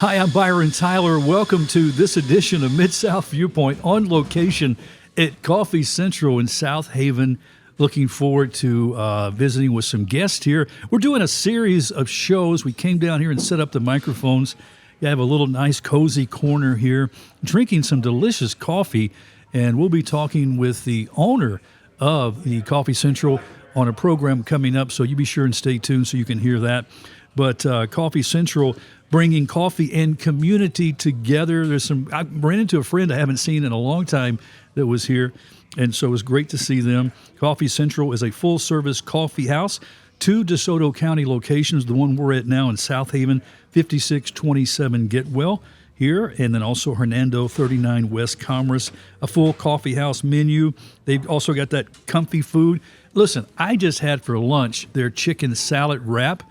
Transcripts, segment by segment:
Hi, I'm Byron Tyler. Welcome to this edition of Mid-South Viewpoint on location at Coffee Central in Southaven. Looking forward to visiting with some guests here. We're doing a series of shows. We came down here and set up the microphones. You have a little nice cozy corner here, drinking some delicious coffee, and we'll be talking with the owner of the Coffee Central on a program coming up, so you be sure and stay tuned so you can hear that. But Coffee Central bringing coffee and community together. I ran into a friend I haven't seen in a long time that was here, and so it was great to see them. Coffee Central is a full-service coffee house, 2 DeSoto County locations, the one we're at now in Southaven, 5627 Getwell here, and then also Hernando, 39 West Commerce, a full coffee house menu. They've also got that comfy food. Listen, I just had for lunch their chicken salad wrap,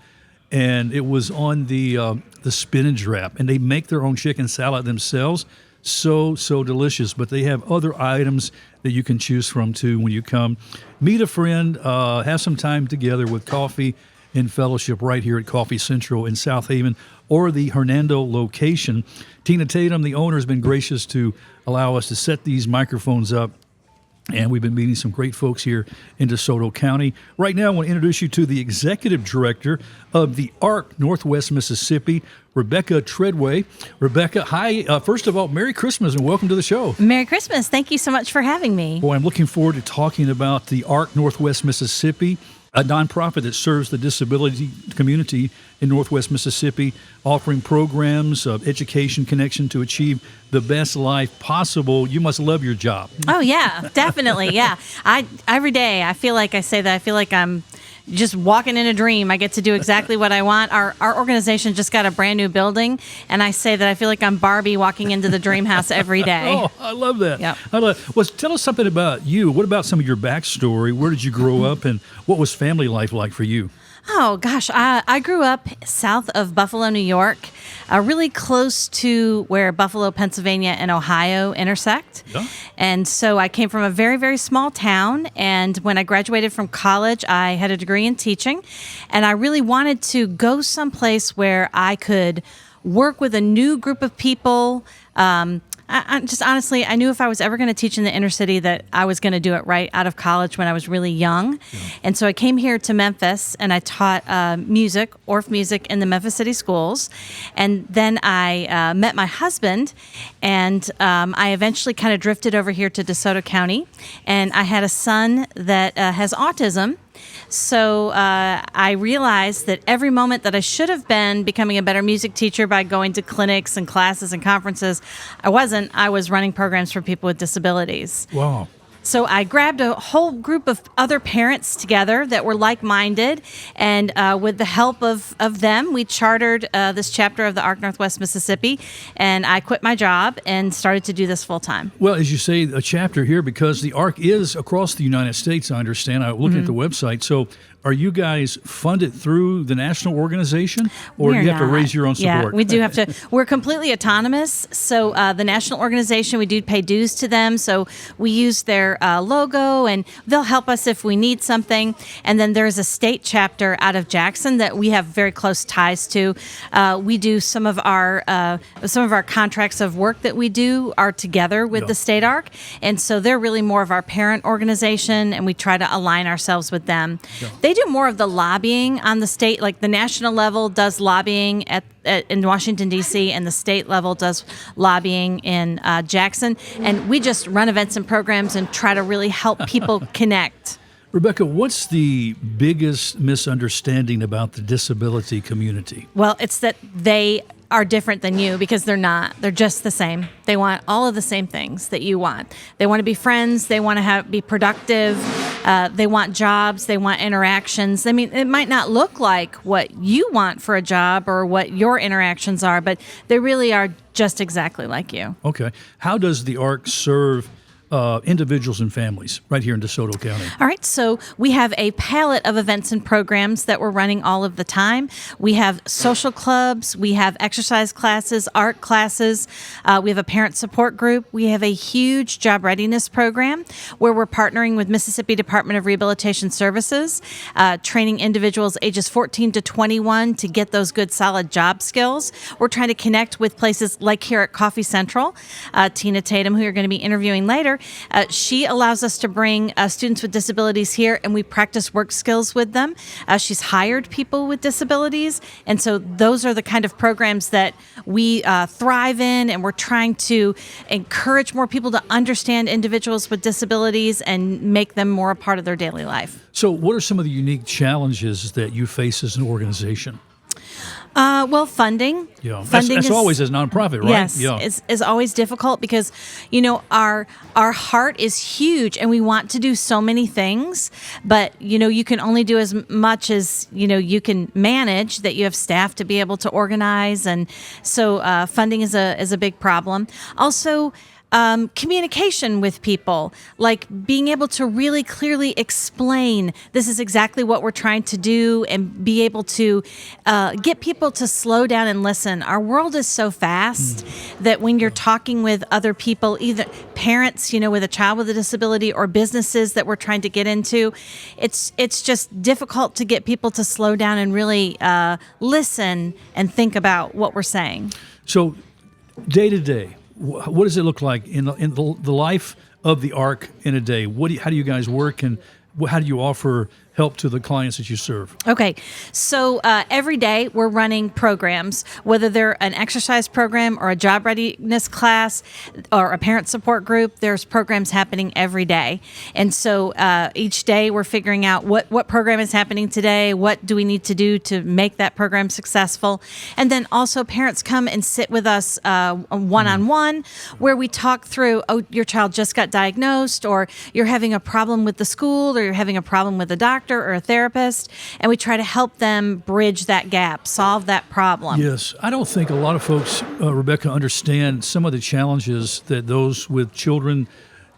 and it was on the spinach wrap, and they make their own chicken salad themselves. So delicious. But they have other items that you can choose from too when you come. Meet a friend, have some time together with coffee and fellowship right here at Coffee Central in Southaven or the Hernando location. Tina Tatum, the owner, has been gracious to allow us to set these microphones up. And we've been meeting some great folks here in DeSoto County. Right now, I want to introduce you to the executive director of the ARC Northwest Mississippi, Rebecca Treadway. Rebecca, hi. First of all, Merry Christmas and welcome to the show. Merry Christmas. Thank you so much for having me. Boy, I'm looking forward to talking about the ARC Northwest Mississippi, a nonprofit that serves the disability community in Northwest Mississippi, offering programs of education connection to achieve the best life possible. You must love your job. Oh, yeah, definitely. Yeah. Every day I feel like I'm just walking in a dream. I get to do exactly what I want. Our organization just got a brand new building, and I say that I feel like I'm Barbie walking into the dream house every day. Oh, I love that. Yep. Well, tell us something about you. What about some of your backstory? Where did you grow up, and what was family life like for you? Oh, gosh. I grew up south of Buffalo, New York, really close to where Buffalo, Pennsylvania, and Ohio intersect. Yeah. And so I came from a very, very small town. And when I graduated from college, I had a degree in teaching. And I really wanted to go someplace where I could work with a new group of people. I just honestly, I knew if I was ever going to teach in the inner city that I was going to do it right out of college when I was really young. Yeah. And so I came here to Memphis and I taught music, Orff music in the Memphis City schools. And then I met my husband, and I eventually kind of drifted over here to DeSoto County. And I had a son that has autism. So I realized that every moment that I should have been becoming a better music teacher by going to clinics and classes and conferences, I wasn't. I was running programs for people with disabilities. Wow. So I grabbed a whole group of other parents together that were like-minded, and with the help of them, we chartered this chapter of the ARC Northwest Mississippi, and I quit my job and started to do this full-time. Well, as you say, a chapter here, because the ARC is across the United States, I understand. I'm looking at the website. So are you guys funded through the national organization, or do you have to raise your own support? Yeah, we do have to. We're completely autonomous. So the national organization, we do pay dues to them. So we use their logo, and they'll help us if we need something. And then there's a state chapter out of Jackson that we have very close ties to. We do some of our contracts of work that we do are together with the state ARC, and so they're really more of our parent organization, and we try to align ourselves with them. Yeah. They do more of the lobbying on the state, like the national level does lobbying in Washington, D.C., and the state level does lobbying in Jackson. And we just run events and programs and try to really help people connect. Rebecca, what's the biggest misunderstanding about the disability community? Well, it's that they are different than you, because they're not. They're just the same. They want all of the same things that you want. They want to be friends. They want to be productive. They want jobs. They want interactions. I mean, it might not look like what you want for a job or what your interactions are, but they really are just exactly like you. Okay. How does the ARC serve individuals and families right here in DeSoto County? All right, so we have a palette of events and programs that we're running all of the time. We have social clubs, we have exercise classes, art classes, we have a parent support group, we have a huge job readiness program where we're partnering with Mississippi Department of Rehabilitation Services, training individuals ages 14 to 21 to get those good solid job skills. We're trying to connect with places like here at Coffee Central. Tina Tatum, who you're going to be interviewing later, she allows us to bring students with disabilities here, and we practice work skills with them. She's hired people with disabilities, and so those are the kind of programs that we thrive in, and we're trying to encourage more people to understand individuals with disabilities and make them more a part of their daily life. So what are some of the unique challenges that you face as an organization? Well, funding. Yeah, Funding that's is always as a nonprofit, right? Yes, Yeah. is always difficult because, our heart is huge and we want to do so many things, but, you can only do as much as, you can manage, that you have staff to be able to organize. And so funding is a big problem. Also, communication with people, like being able to really clearly explain this is exactly what we're trying to do and be able to get people to slow down and listen. Our world is so fast that when you're talking with other people, either parents, with a child with a disability or businesses that we're trying to get into, it's just difficult to get people to slow down and really listen and think about what we're saying. So day to day, what does it look like in the life of the ARC in a day? How do you guys work, and how do you offer help to the clients that you serve? Okay, so every day we're running programs, whether they're an exercise program or a job readiness class or a parent support group. There's programs happening every day. And so each day we're figuring out what program is happening today, what do we need to do to make that program successful. And then also parents come and sit with us one-on-one where we talk through, your child just got diagnosed, or you're having a problem with the school, or you're having a problem with the doctor or a therapist, and we try to help them bridge that gap, solve that problem. Yes. I don't think a lot of folks, Rebecca, understand some of the challenges that those with children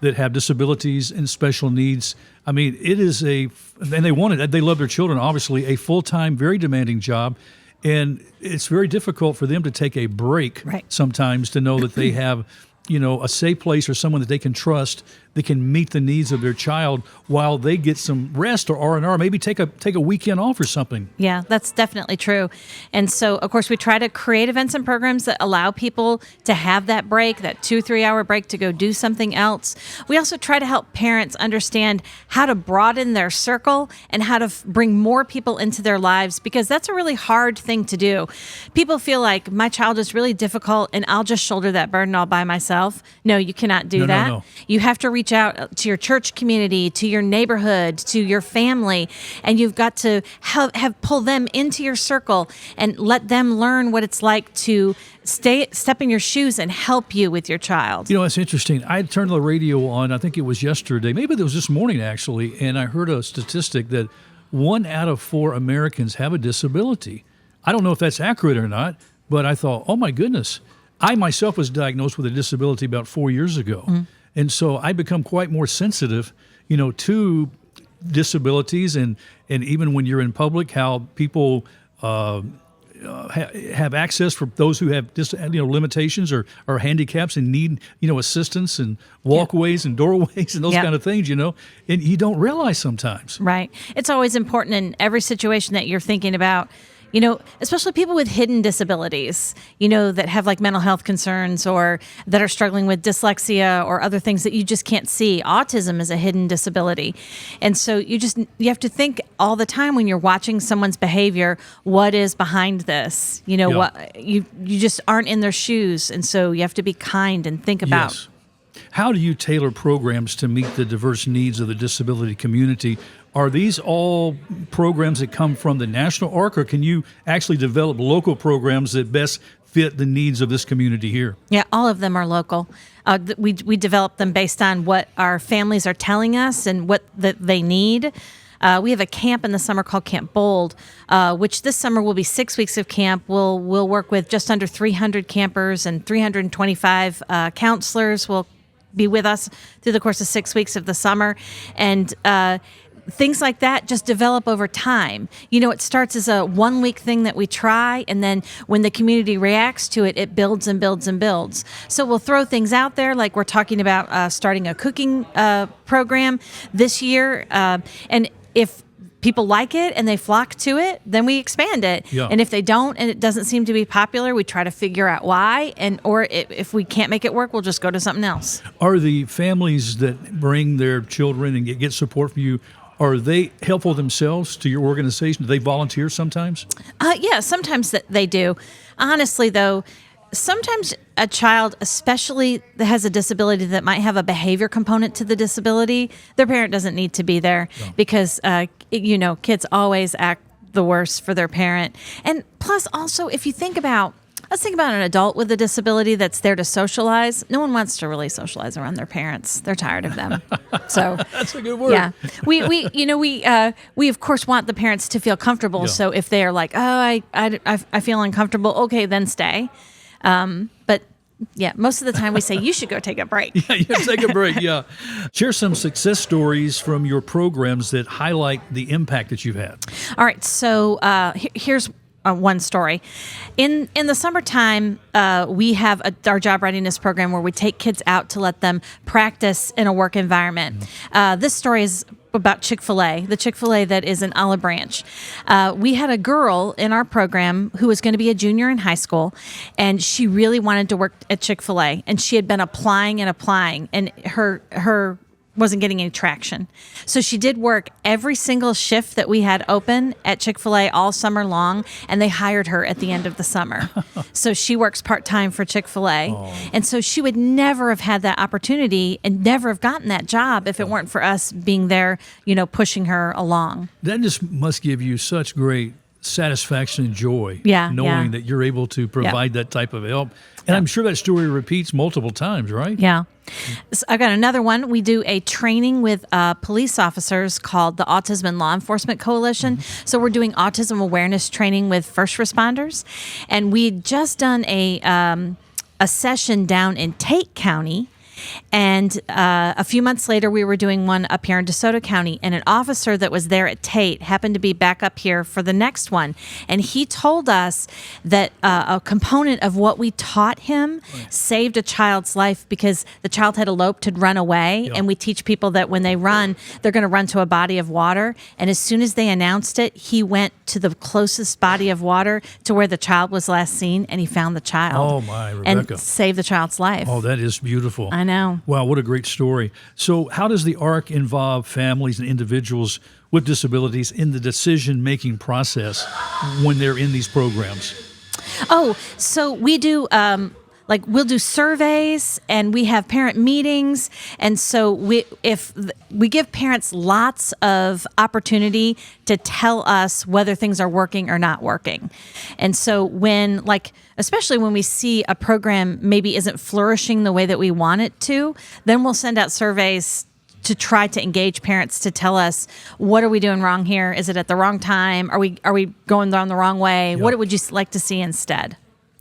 that have disabilities and special needs. I mean, it is and they want it, they love their children, obviously, a full-time, very demanding job. And it's very difficult for them to take a break sometimes to know that they have a safe place or someone that they can trust that can meet the needs of their child while they get some rest or R&R, maybe take a weekend off or something. Yeah, that's definitely true. And so, of course, we try to create events and programs that allow people to have that break, that 2-3 hour break to go do something else. We also try to help parents understand how to broaden their circle and how to bring more people into their lives, because that's a really hard thing to do. People feel like my child is really difficult and I'll just shoulder that burden all by myself. No, you cannot do that. No. You have to reach out to your church community, to your neighborhood, to your family, and you've got to pull them into your circle and let them learn what it's like to step in your shoes and help you with your child. It's interesting. I turned the radio on, I think it was yesterday, maybe it was this morning actually, and I heard a statistic that 1 out of 4 Americans have a disability. I don't know if that's accurate or not, but I thought, oh my goodness. I myself was diagnosed with a disability about 4 years ago. Mm-hmm. And so I become quite more sensitive, to disabilities and even when you're in public, how people have access for those who have limitations or handicaps and need assistance and walkways and doorways and those kind of things, and you don't realize sometimes. Right. It's always important in every situation that you're thinking about. Especially people with hidden disabilities, that have like mental health concerns or that are struggling with dyslexia or other things that you just can't see. Autism is a hidden disability. And so you have to think all the time when you're watching someone's behavior, what is behind this? What you just aren't in their shoes. And so you have to be kind and think about. Yes. How do you tailor programs to meet the diverse needs of the disability community? Are these all programs that come from the national ARC, or can you actually develop local programs that best fit the needs of this community here? Yeah, all of them are local. We develop them based on what our families are telling us and what they need. We have a camp in the summer called Camp Bold, which this summer will be 6 weeks of camp. We'll work with just under 300 campers and 325 counselors. We'll be with us through the course of 6 weeks of the summer. And things like that just develop over time. It starts as a 1 week thing that we try, and then when the community reacts to it, it builds and builds and builds. So we'll throw things out there, like we're talking about starting a cooking program this year. And if people like it and they flock to it, then we expand it. Yeah. And if they don't and it doesn't seem to be popular, we try to figure out why. Or if we can't make it work, we'll just go to something else. Are the families that bring their children and get support from you, are they helpful themselves to your organization? Do they volunteer sometimes? Yeah, sometimes they do. Honestly, though, sometimes a child, especially that has a disability that might have a behavior component to the disability, their parent doesn't need to be there because, kids always act the worst for their parent. And plus, also, if you think about, let's think about an adult with a disability that's there to socialize. No one wants to really socialize around their parents. They're tired of them. So that's a good word. Yeah, we of course want the parents to feel comfortable. Yeah. So if they're like, oh, I feel uncomfortable, okay, then stay. But yeah, most of the time we say you should go take a break. Yeah, you take a break. Yeah, share some success stories from your programs that highlight the impact that you've had. All right, so here's one story. In the summertime, we have our job readiness program where we take kids out to let them practice in a work environment. This story is about Chick-fil-A, the Chick-fil-A that is in Olive Branch. We had a girl in our program who was going to be a junior in high school, and she really wanted to work at Chick-fil-A, and she had been applying, and her wasn't getting any traction. So she did work every single shift that we had open at Chick-fil-A all summer long, and they hired her at the end of the summer. So she works part-time for Chick-fil-A. Oh. And so she would never have had that opportunity and never have gotten that job if it weren't for us being there, pushing her along. That just must give you such great satisfaction and joy, knowing that you're able to provide that type of help. And I'm sure that story repeats multiple times, right? Yeah. So I've got another one. We do a training with police officers called the Autism and Law Enforcement Coalition. So we're doing autism awareness training with first responders. And we'd just done a session down in Tate County. And a few months later, we were doing one up here in DeSoto County, and an officer that was there at Tate happened to be back up here for the next one. And he told us that a component of what we taught him saved a child's life because the child had eloped, had run away. Yeah. And we teach people that when they run, they're going to run to a body of water. And as soon as they announced it, he went to the closest body of water to where the child was last seen, and he found the child. Oh, my, Rebecca. And saved the child's life. Oh, that is beautiful. I know. Wow, what a great story. So how does the ARC involve families and individuals with disabilities in the decision-making process when they're in these programs? Oh, so we do we'll do surveys and we have parent meetings, and so we give parents lots of opportunity to tell us whether things are working or not working. And so especially when we see a program maybe isn't flourishing the way that we want it to, then we'll send out surveys to try to engage parents to tell us, what are we doing wrong here? Is it at the wrong time? Are we going down the wrong way? Yeah. What would you like to see instead?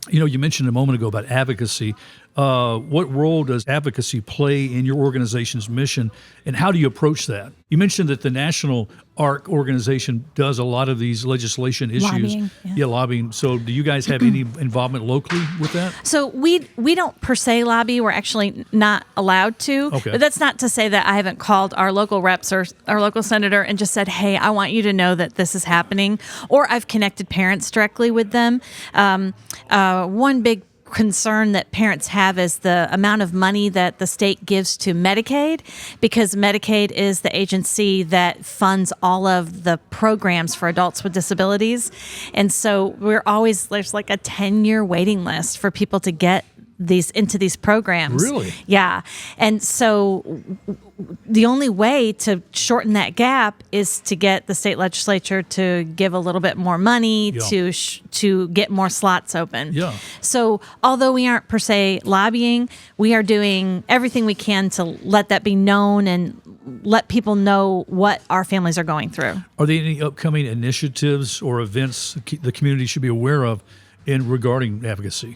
You mentioned a moment ago about advocacy. What role does advocacy play in your organization's mission, and how do you approach that? You mentioned that the National ARC organization does a lot of these legislation issues. Lobbying, yeah. Lobbying. So do you guys have any involvement locally with that? So we don't per se lobby. We're actually not allowed to. Okay. But that's not to say that I haven't called our local reps or our local senator and just said, hey, I want you to know that this is happening. Or I've connected parents directly with them. One big concern that parents have is the amount of money that the state gives to Medicaid, because Medicaid is the agency that funds all of the programs for adults with disabilities. And so there's like a 10-year waiting list for people to get into these programs. Really? Yeah. And so the only way to shorten that gap is to get the state legislature to give a little bit more money to get more slots open. Yeah. So although we aren't per se lobbying, we are doing everything we can to let that be known and let people know what our families are going through. Are there any upcoming initiatives or events the community should be aware of regarding advocacy?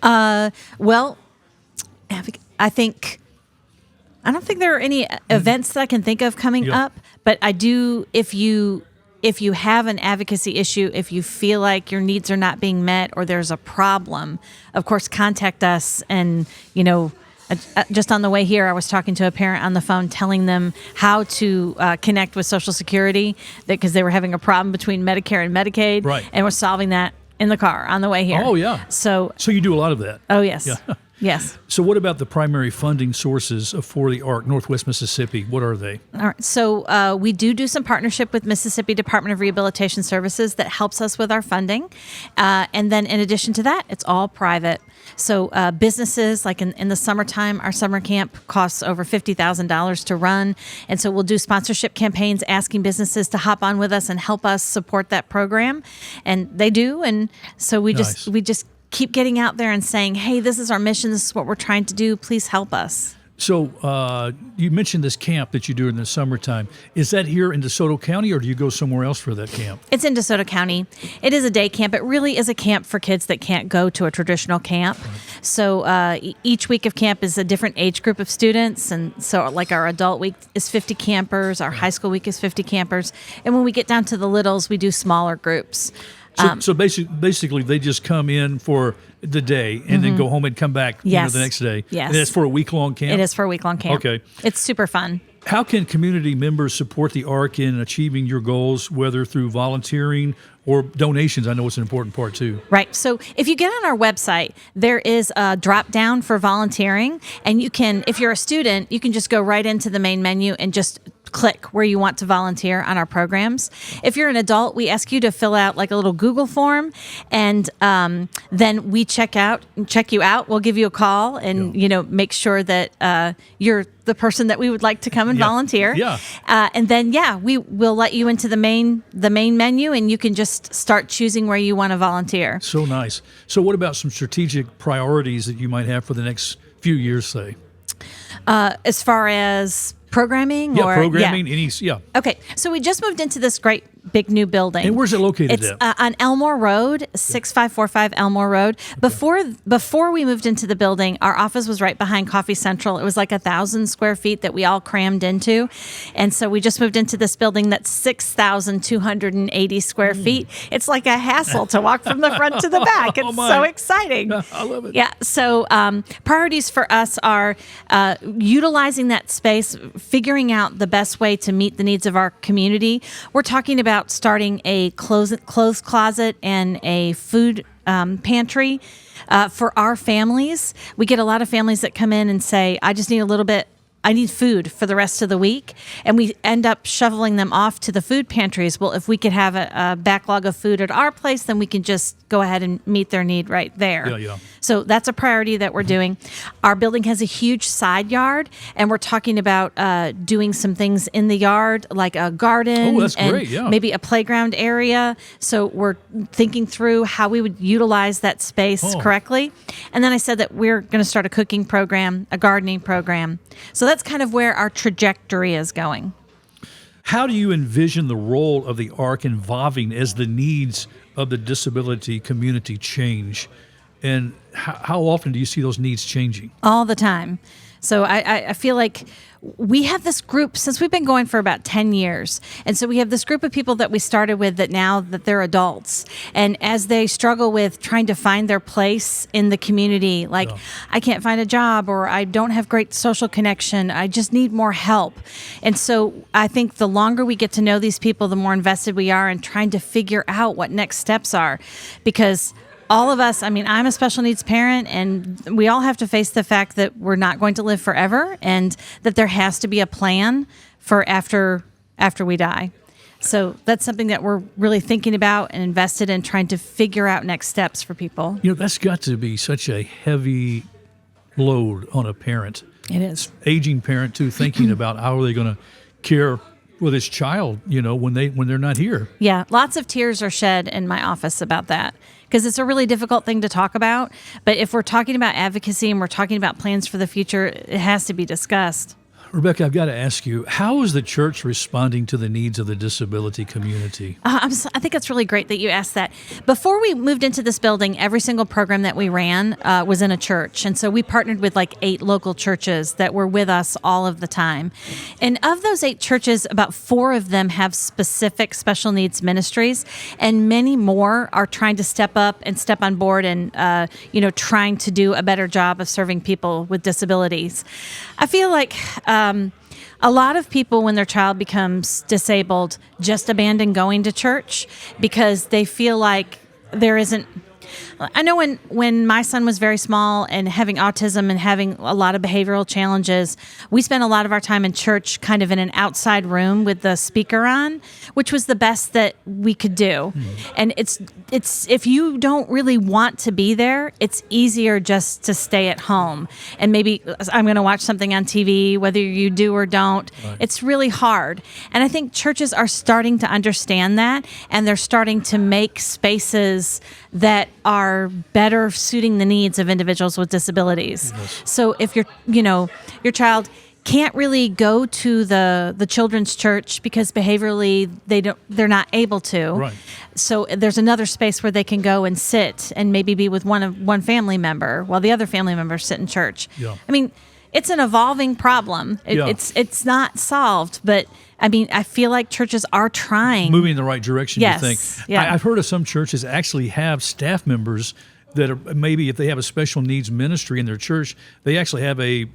Well, I think I don't think there are any events that I can think of coming Yeah. up, but I do. If you have an advocacy issue, if you feel like your needs are not being met or there's a problem, of course, contact us. And just on the way here, I was talking to a parent on the phone, telling them how to connect with Social Security because they were having a problem between Medicare and Medicaid, Right. and we're solving that in the car on the way here. Oh, yeah. So you do a lot of that. oh yes, Yeah. yes. So what about the primary funding sources for the ARC, Northwest Mississippi? What are they? All right. So we do some partnership with Mississippi Department of Rehabilitation Services that helps us with our funding. And then in addition to that, it's all private. So businesses, like in the summertime, our summer camp costs over $50,000 to run. And so we'll do sponsorship campaigns asking businesses to hop on with us and help us support that program. And they do. And so we Nice. just keep getting out there and saying, hey, this is our mission. This is what we're trying to do. Please help us. So you mentioned this camp that you do in the summertime. Is that here in DeSoto County, or do you go somewhere else for that camp? It's in DeSoto County. It is a day camp. It really is a camp for kids that can't go to a traditional camp. So each week of camp is a different age group of students. And so like our adult week is 50 campers. Our high school week is 50 campers. And when we get down to the littles, we do smaller groups. So basically, they just come in for the day and then go home and come back Yes. the next day. Yes. And it's for a week-long camp? It is for a week-long camp. Okay. It's super fun. How can community members support the ARC in achieving your goals, whether through volunteering or donations? I know it's an important part, too. Right. So if you get on our website, there is a drop down for volunteering. And you can, if you're a student, you can just go right into the main menu and just click where you want to volunteer on our programs. If you're an adult, we ask you to fill out like a little Google form, and then we check you out. We'll give you a call and make sure that you're the person that we would like to come and volunteer. Yeah. And then we will let you into the main menu, and you can just start choosing where you want to volunteer. So nice. So what about some strategic priorities that you might have for the next few years, say? As far as programming? Okay, so we just moved into this great big new building. And where's it located It's at? on Elmore Road, 6545 Elmore Road. Before we moved into the building, our office was right behind Coffee Central. It was like 1,000 square feet that we all crammed into. And so we just moved into this building that's 6,280 square feet. It's like a hassle to walk from the front to the back. It's so exciting. I love it. Yeah. So priorities for us are utilizing that space, figuring out the best way to meet the needs of our community. We're talking about starting a clothes closet and a food pantry for our families. We get a lot of families that come in and say, I need food for the rest of the week. And we end up shoveling them off to the food pantries. Well, if we could have a backlog of food at our place, then we can just go ahead and meet their need right there. Yeah. So that's a priority that we're doing. Our building has a huge side yard, and we're talking about doing some things in the yard, like a garden. Oh, that's and great, yeah. maybe a playground area. So we're thinking through how we would utilize that space correctly. And then I said that we're going to start a cooking program, a gardening program. So that's kind of where our trajectory is going. How do you envision the role of the ARC evolving as the needs of the disability community change? And how often do you see those needs changing? All the time. So I feel like we have this group since we've been going for about 10 years. And so we have this group of people that we started with that now that they're adults. And as they struggle with trying to find their place in the community, like I can't find a job, or I don't have great social connection, I just need more help. And so I think the longer we get to know these people, the more invested we are in trying to figure out what next steps are. Because all of us, I'm a special needs parent, and we all have to face the fact that we're not going to live forever, and that there has to be a plan for after we die. So that's something that we're really thinking about and invested in, trying to figure out next steps for people. That's got to be such a heavy load on a parent. It is. Aging parent, too, thinking about how are they going to care for this child, when they're not here. Yeah, lots of tears are shed in my office about that, because it's a really difficult thing to talk about. But if we're talking about advocacy and we're talking about plans for the future, it has to be discussed. Rebecca, I've got to ask you, how is the church responding to the needs of the disability community? I think it's really great that you asked that. Before we moved into this building, every single program that we ran was in a church. And so we partnered with like 8 local churches that were with us all of the time. And of those 8 churches, about 4 of them have specific special needs ministries, and many more are trying to step up and step on board and, trying to do a better job of serving people with disabilities. I feel like a lot of people, when their child becomes disabled, just abandon going to church because they feel like there isn't. I know when my son was very small and having autism and having a lot of behavioral challenges, we spent a lot of our time in church kind of in an outside room with the speaker on, which was the best that we could do. And it's if you don't really want to be there, it's easier just to stay at home. And maybe I'm going to watch something on TV, whether you do or don't. Right. It's really hard. And I think churches are starting to understand that, and they're starting to make spaces that are better suiting the needs of individuals with disabilities. Yes. So if your child can't really go to the children's church because behaviorally they're not able to. Right. So there's another space where they can go and sit and maybe be with one family member while the other family members sit in church. Yeah. I mean, it's an evolving problem. It's not solved, but I mean, I feel like churches are trying. Moving in the right direction, yes. you think. Yeah. I've heard of some churches actually have staff members that are, maybe if they have a special needs ministry in their church, they actually have a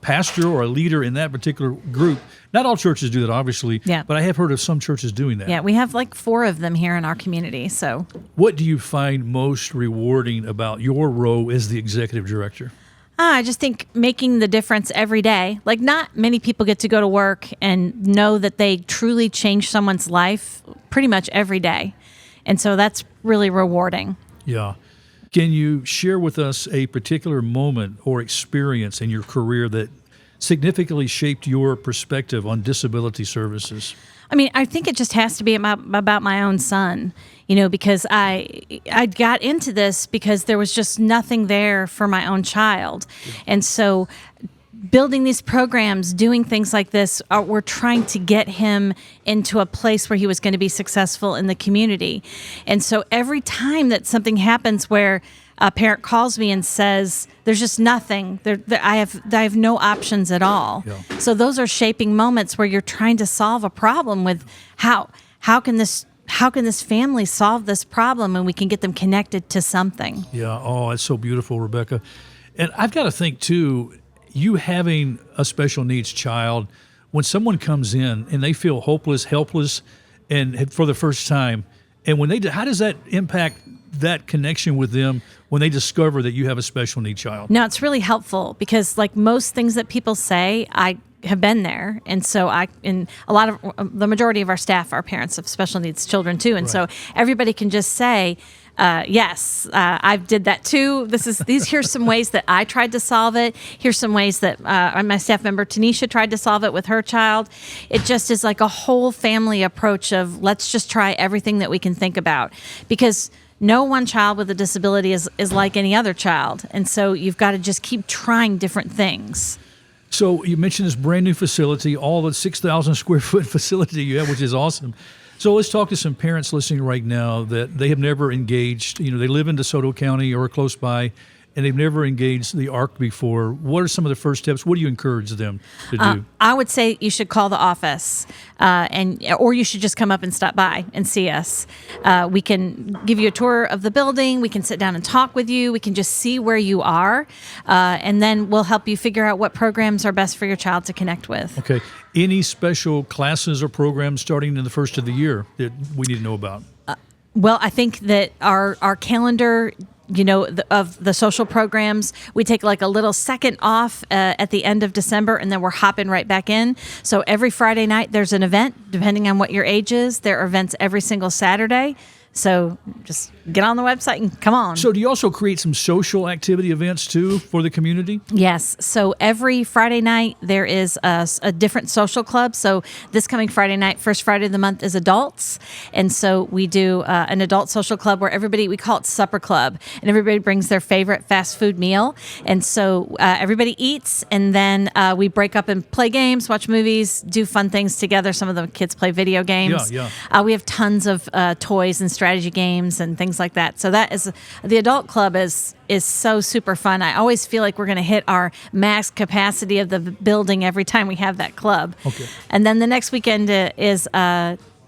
pastor or a leader in that particular group. Not all churches do that, obviously, but I have heard of some churches doing that. Yeah, we have like 4 of them here in our community. So, what do you find most rewarding about your role as the executive director? I just think making the difference every day. Like, not many people get to go to work and know that they truly change someone's life pretty much every day. And so that's really rewarding. Yeah. Can you share with us a particular moment or experience in your career that significantly shaped your perspective on disability services? I mean, I think it just has to be about my own son, because I got into this because there was just nothing there for my own child. And so building these programs, doing things like this, we're trying to get him into a place where he was going to be successful in the community. And so every time that something happens where a parent calls me and says, there's just nothing, I have no options at all. Yeah. So those are shaping moments where you're trying to solve a problem with how can this family solve this problem, and we can get them connected to something. Yeah. Oh, that's so beautiful, Rebecca. And I've got to think too, you having a special needs child, when someone comes in and they feel hopeless, helpless, and for the first time, and when how does that impact that connection with them when they discover that you have a special need child? No, it's really helpful because, like most things that people say, I have been there, and so the majority of our staff are parents of special needs children too, and so everybody can just say, yes, I did that too. Here's some ways that I tried to solve it. Here's some ways that my staff member Tanisha tried to solve it with her child. It just is like a whole family approach of let's just try everything that we can think about, because no one child with a disability is like any other child, and so you've got to just keep trying different things. So you mentioned this brand new facility, all the 6,000 square foot facility you have, which is awesome. So let's talk to some parents listening right now that they have never engaged. They live in DeSoto County or close by, and they've never engaged the ARC before. What are some of the first steps? What do you encourage them to do? I would say you should call the office, or you should just come up and stop by and see us. We can give you a tour of the building. We can sit down and talk with you. We can just see where you are, and then we'll help you figure out what programs are best for your child to connect with. Okay. Any special classes or programs starting in the first of the year that we need to know about? Well, I think that our calendar, of the social programs, we take like a little second off at the end of December, and then we're hopping right back in. So every Friday night there's an event, depending on what your age is. There are events every single Saturday. So just get on the website and come on. So do you also create some social activity events too for the community? Yes. So every Friday night, there is a different social club. So this coming Friday night, first Friday of the month, is adults. And so we do an adult social club where we call it Supper Club. And everybody brings their favorite fast food meal. And so everybody eats, and then we break up and play games, watch movies, do fun things together. Some of the kids play video games. Yeah. We have tons of toys and strategy games and things like that. So that is the adult club is so super fun. I always feel like we're going to hit our max capacity of the building every time we have that club. Okay. And then the next weekend is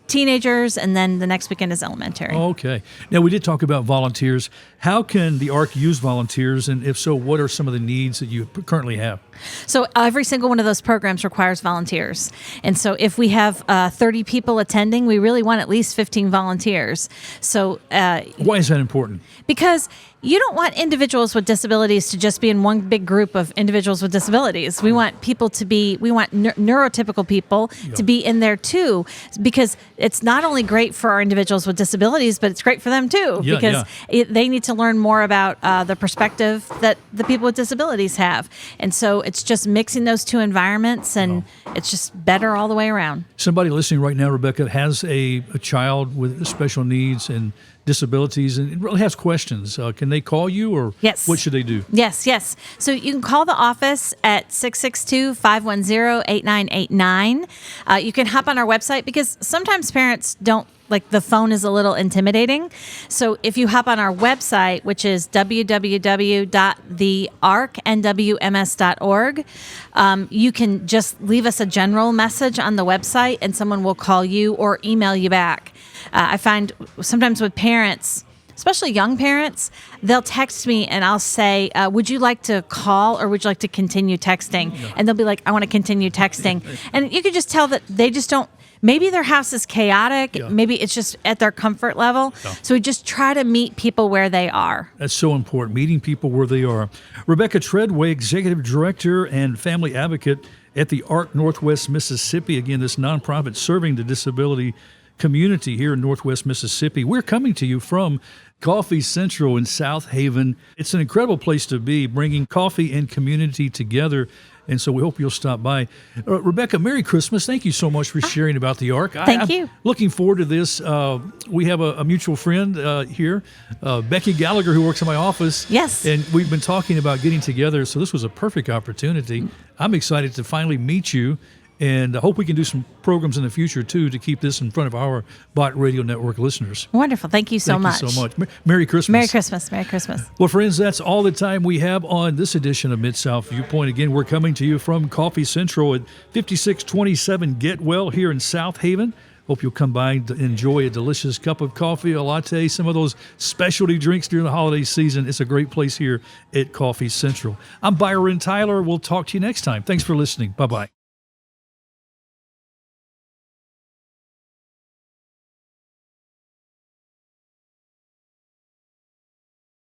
teenagers, and then the next weekend is elementary. Okay. Now, we did talk about volunteers. How can the ARC use volunteers? And if so, what are some of the needs that you currently have? So every single one of those programs requires volunteers. And so if we have 30 people attending, we really want at least 15 volunteers. So why is that important? Because you don't want individuals with disabilities to just be in one big group of individuals with disabilities. We want people to be, neurotypical people to be in there too, because it's not only great for our individuals with disabilities, but it's great for them too, because they need to learn more about the perspective that the people with disabilities have. And so it's just mixing those two environments, and it's just better all the way around. Somebody listening right now, Rebecca, has a child with special needs and disabilities and really has questions. Can they call you, or yes. What should they do? Yes. So you can call the office at 662-510-8989. You can hop on our website, because sometimes parents don't, like, the phone is a little intimidating. So if you hop on our website, which is www.thearcnwms.org, you can just leave us a general message on the website, and someone will call you or email you back. I find sometimes with parents, especially young parents, they'll text me and I'll say, would you like to call, or would you like to continue texting? And they'll be like, I want to continue texting. And you can just tell that they just don't, maybe their house is chaotic. Maybe it's just at their comfort level. So we just try to meet people where they are. That's so important, meeting people where they are. Rebecca Treadway, Executive Director and Family Advocate at the ARC Northwest Mississippi. Again, this nonprofit serving the disability community here in Northwest Mississippi. We're coming to you from Coffee Central in Southaven. It's an incredible place to be, bringing coffee and community together. And so we hope you'll stop by. Rebecca, Merry Christmas. Thank you so much for sharing about the ARC. Thank you. Looking forward to this. We have a mutual friend here, Becky Gallagher, who works in my office. Yes. And we've been talking about getting together. So this was a perfect opportunity. I'm excited to finally meet you. And I hope we can do some programs in the future, too, to keep this in front of our Bot Radio Network listeners. Wonderful. Thank you so much. Thank you so much. Merry Christmas. Merry Christmas. Merry Christmas. Well, friends, that's all the time we have on this edition of Mid-South Viewpoint. Again, we're coming to you from Coffee Central at 5627 Get Well here in Southaven. Hope you'll come by and enjoy a delicious cup of coffee, a latte, some of those specialty drinks during the holiday season. It's a great place here at Coffee Central. I'm Byron Tyler. We'll talk to you next time. Thanks for listening. Bye-bye.